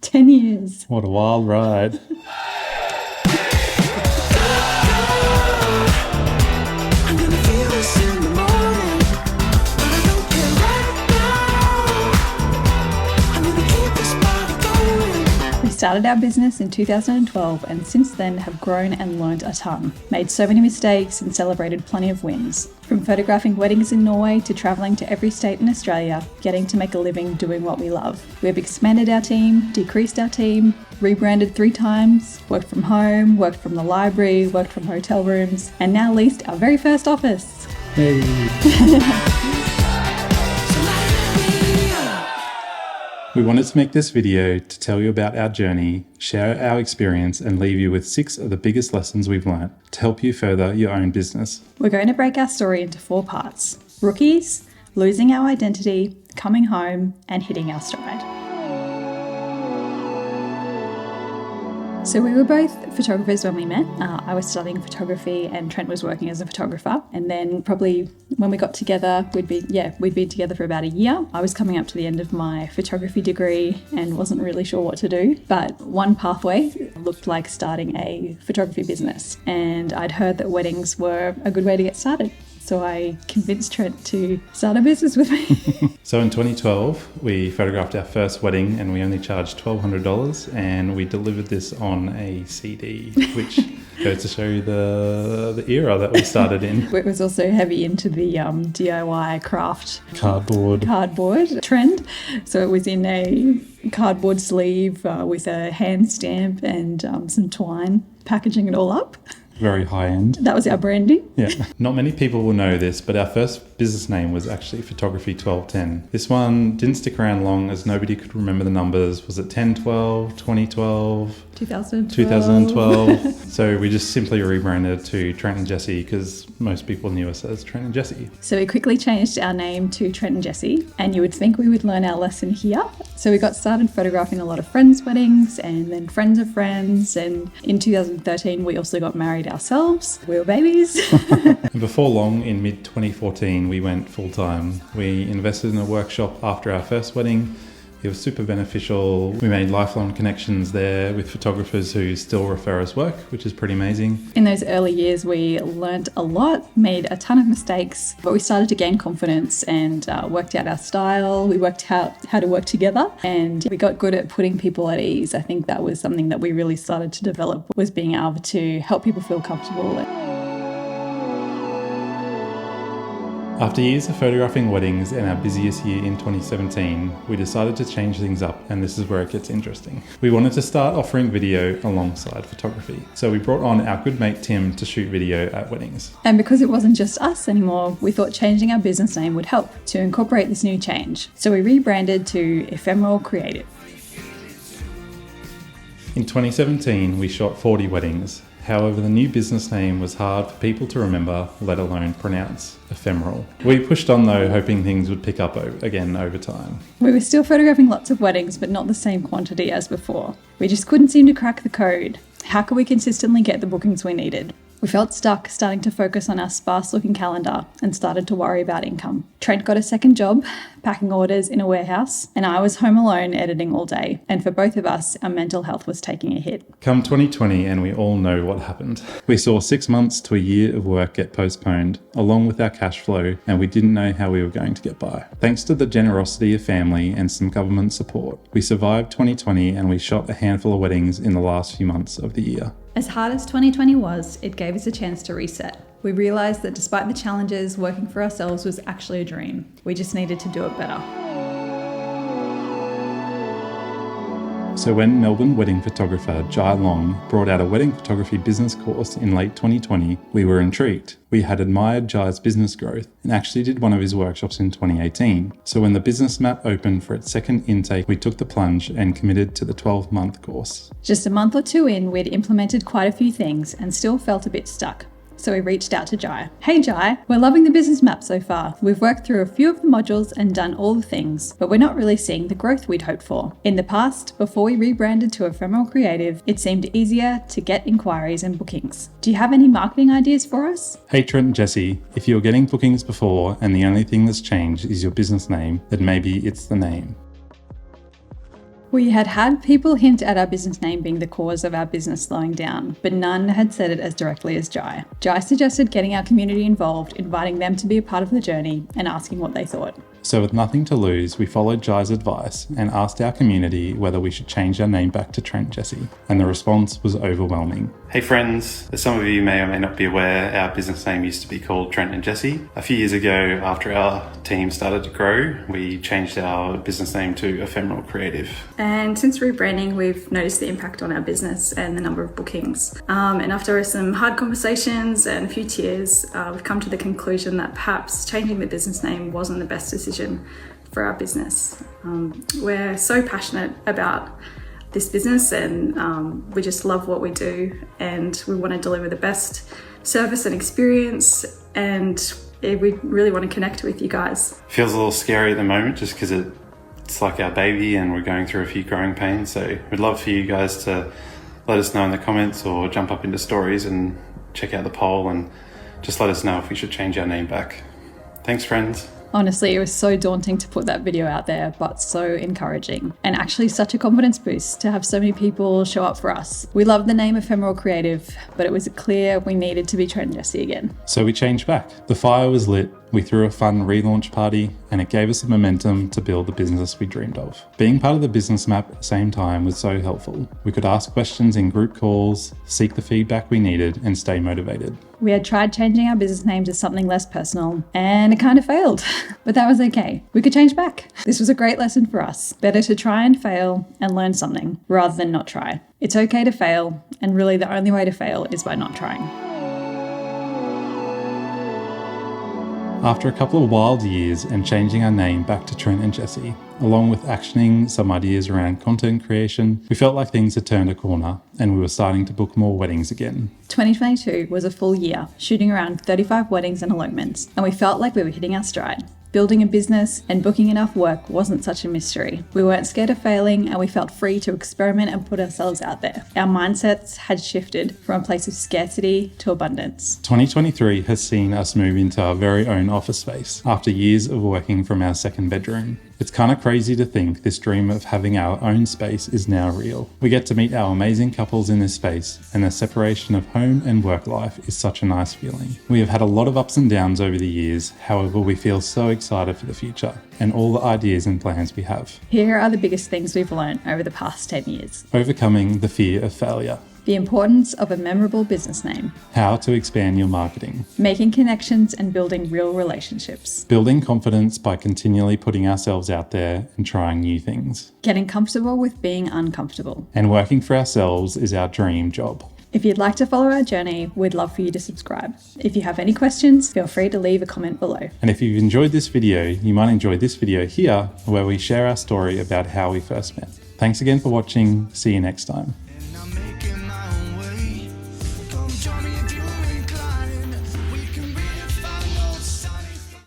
10 years. What a wild ride. We started our business in 2012 and since then have grown and learned a ton. Made so many mistakes and celebrated plenty of wins. From photographing weddings in Norway to travelling to every state in Australia, getting to make a living doing what we love. We've expanded our team, decreased our team, rebranded 3 times, worked from home, worked from the library, worked from hotel rooms, and now leased our very first office. Hey. We wanted to make this video to tell you about our journey, share our experience, and leave you with 6 of the biggest lessons we've learnt to help you further your own business. We're going to break our story into 4 parts: rookies, losing our identity, coming home, and hitting our stride. So we were both photographers when we met. I was studying photography and Trent was working as a photographer. And then probably when we got together, we'd been together for about a year. I was coming up to the end of my photography degree and wasn't really sure what to do. But one pathway looked like starting a photography business. And I'd heard that weddings were a good way to get started. So I convinced Trent to start a business with me. So in 2012, we photographed our first wedding and we only charged $1,200 and we delivered this on a CD, which goes to show you the era that we started in. It was also heavy into the DIY craft cardboard trend. So it was in a cardboard sleeve with a hand stamp and some twine, packaging it all up. Very high end. That was our branding. Yeah. Not many people will know this, but our first business name was actually Photography 1210. This one didn't stick around long as nobody could remember the numbers. Was it 1012, 2012? 2012. So we just simply rebranded to Trent and Jessie because most people knew us as Trent and Jessie. So we quickly changed our name to Trent and Jessie, and you would think we would learn our lesson here. So we got started photographing a lot of friends' weddings and then friends of friends, and in 2013 we also got married ourselves. We were babies. And before long, in mid-2014, we went full-time. We invested in a workshop after our first wedding. It was super beneficial. We made lifelong connections there with photographers who still refer us work, which is pretty amazing. In those early years, we learnt a lot, made a ton of mistakes, but we started to gain confidence and worked out our style. We worked out how to work together and we got good at putting people at ease. I think that was something that we really started to develop, was being able to help people feel comfortable. After years of photographing weddings and our busiest year in 2017, we decided to change things up, and this is where it gets interesting. We wanted to start offering video alongside photography. So we brought on our good mate Tim to shoot video at weddings. And because it wasn't just us anymore, we thought changing our business name would help to incorporate this new change. So we rebranded to Ephemeral Creative. In 2017, we shot 40 weddings. However, the new business name was hard for people to remember, let alone pronounce. Ephemeral. We pushed on though, hoping things would pick up again over time. We were still photographing lots of weddings, but not the same quantity as before. We just couldn't seem to crack the code. How could we consistently get the bookings we needed? We felt stuck, starting to focus on our sparse-looking calendar and started to worry about income. Trent got a second job, packing orders in a warehouse, and I was home alone editing all day. And for both of us, our mental health was taking a hit. Come 2020, and we all know what happened. We saw 6 months to a year of work get postponed, along with our cash flow, and we didn't know how we were going to get by. Thanks to the generosity of family and some government support, we survived 2020 and we shot a handful of weddings in the last few months of the year. As hard as 2020 was, it gave us a chance to reset. We realised that despite the challenges, working for ourselves was actually a dream. We just needed to do it better. So when Melbourne wedding photographer Jai Long brought out a wedding photography business course in late 2020, we were intrigued. We had admired Jai's business growth and actually did one of his workshops in 2018. So when the business map opened for its second intake, we took the plunge and committed to the 12-month course. Just a month or two in, we'd implemented quite a few things and still felt a bit stuck. So we reached out to Jai. Hey Jai, we're loving the business map so far. We've worked through a few of the modules and done all the things, but we're not really seeing the growth we'd hoped for. In the past, before we rebranded to Ephemeral Creative, it seemed easier to get inquiries and bookings. Do you have any marketing ideas for us? Hey Trent and Jessie, if you're getting bookings before and the only thing that's changed is your business name, then maybe it's the name. We had had people hint at our business name being the cause of our business slowing down, but none had said it as directly as Jai. Jai suggested getting our community involved, inviting them to be a part of the journey and asking what they thought. So with nothing to lose, we followed Jai's advice and asked our community whether we should change our name back to Trent and Jessie, and the response was overwhelming. Hey friends, as some of you may or may not be aware, our business name used to be called Trent and Jessie. A few years ago, after our team started to grow, we changed our business name to Ephemeral Creative. And since rebranding, we've noticed the impact on our business and the number of bookings. And after some hard conversations and a few tears, we've come to the conclusion that perhaps changing the business name wasn't the best decision for our business. We're so passionate about this business and we just love what we do, and we want to deliver the best service and experience, and we really want to connect with you guys. Feels a little scary at the moment just because it's like our baby and we're going through a few growing pains, so we'd love for you guys to let us know in the comments or jump up into stories and check out the poll and just let us know if we should change our name back. Thanks friends. Honestly, it was so daunting to put that video out there, but so encouraging. And actually such a confidence boost to have so many people show up for us. We love the name Ephemeral Creative, but it was clear we needed to be Trent and Jessie again. So we changed back. The fire was lit, we threw a fun relaunch party, and it gave us the momentum to build the business we dreamed of. Being part of the business map at the same time was so helpful. We could ask questions in group calls, seek the feedback we needed, and stay motivated. We had tried changing our business name to something less personal, and it kind of failed, but that was okay. We could change back. This was a great lesson for us. Better to try and fail and learn something rather than not try. It's okay to fail, and really the only way to fail is by not trying. After a couple of wild years and changing our name back to Trent and Jessie, along with actioning some ideas around content creation, we felt like things had turned a corner and we were starting to book more weddings again. 2022 was a full year, shooting around 35 weddings and elopements, and we felt like we were hitting our stride. Building a business and booking enough work wasn't such a mystery. We weren't scared of failing, and we felt free to experiment and put ourselves out there. Our mindsets had shifted from a place of scarcity to abundance. 2023 has seen us move into our very own office space after years of working from our second bedroom. It's kind of crazy to think this dream of having our own space is now real. We get to meet our amazing couples in this space, and the separation of home and work life is such a nice feeling. We have had a lot of ups and downs over the years, however we feel so excited for the future and all the ideas and plans we have. Here are the biggest things we've learned over the past 10 years. Overcoming the fear of failure. The importance of a memorable business name. How to expand your marketing. Making connections and building real relationships. Building confidence by continually putting ourselves out there and trying new things. Getting comfortable with being uncomfortable. And working for ourselves is our dream job. If you'd like to follow our journey, we'd love for you to subscribe. If you have any questions, feel free to leave a comment below. And if you've enjoyed this video, you might enjoy this video here where we share our story about how we first met. Thanks again for watching. See you next time. Making my own way. Come join me